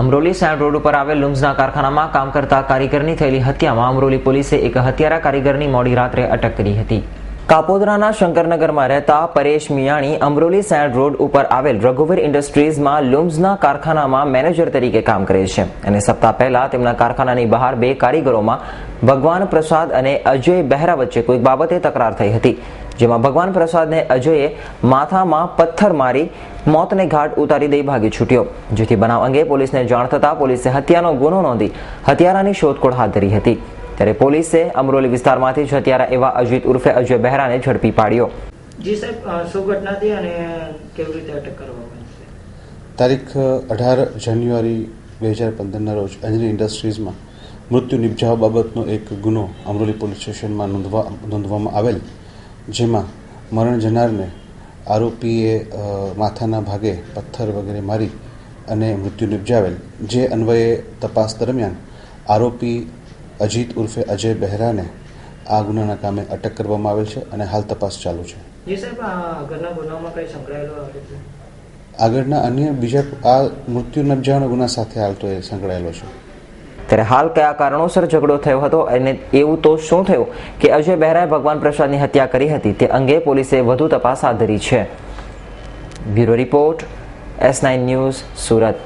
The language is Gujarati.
અમરોલી સાયણ રોડ ઉપર આવેલ લુમ્સના કારખાનામાં કામ કરતા કારીગરની થયેલી હત્યામાં અમરોલી પોલીસે એક હત્યારા કારીગરની મોડી રાત્રે અટક કરી હતી. કાપોદરાના શંકરનગરમાં રહેતા પરેશ મિયાણી અમરોલી સાયણ રોડ ઉપર આવેલ રઘુવીર ઇન્ડસ્ટ્રીઝમાં લુમ્સના કારખાનામાં મેનેજર તરીકે કામ કરે છે અને સપ્તાહ પહેલા તેમના કારખાનાની બહાર બે કારીગરોમાં ભગવાન પ્રસાદ અને અજય બહેરા વચ્ચે કોઈક બાબતે તકરાર થઈ હતી, જેમાં ભગવાન પ્રસાદને અજયે માથામાં પથ્થર મારી મોતને ઘાટ ઉતારી દઈ ભાગી છૂટ્યો, જેથી બનાવ અંગે પોલીસને જાણ થતાં પોલીસે હત્યાનો ગુનો નોંધી હત્યારાની શોધખોળ હાથ ધરી હતી. ત્યારે પોલીસે અમરોલી વિસ્તારમાંથી જ હત્યારા એવા અજીત ઉર્ફે અજય બહેરાને ઝડપી પાડ્યો. જી સાહેબ, શું ઘટના હતી અને કેવી રીતે અટક કરવામાં આવી? તારીખ 18 જાન્યુઆરી 2015ના રોજ અંજની ઇન્ડસ્ટ્રીઝમાં મૃત્યુ નિપજાવવા બાબતનો એક ગુનો અમરોલી પોલીસ સ્ટેશનમાં નોંધવામાં આવેલ, જેમાં મરણ જનારને આરોપીએ માથાના ભાગે પથ્થર વગેરે મારી અને મૃત્યુ નિપજાવેલ, જે અન્વયે તપાસ દરમિયાન આરોપી અજીત ઉર્ફે અજય બહેરાને આ ગુનાના કામે અટક કરવામાં આવેલ છે અને હાલ તપાસ ચાલુ છે. જી સાહેબ, આગળના ગુનામાં કઈ સંકળાયેલો છે? આગળના અન્ય બીજા આ મૃત્યુ નિપજાવવાના ગુના સાથે હાલ તો એ સંકળાયેલો છે. ત્યારે હાલ કયા કારણોસર ઝઘડો થયો હતો અને એવું તો શું થયું કે અજય બહેરાએ ભગવાન પ્રસાદની હત્યા કરી હતી, તે અંગે પોલીસે વધુ તપાસ હાથ ધરી છે. Bureau report, S9 news, Surat.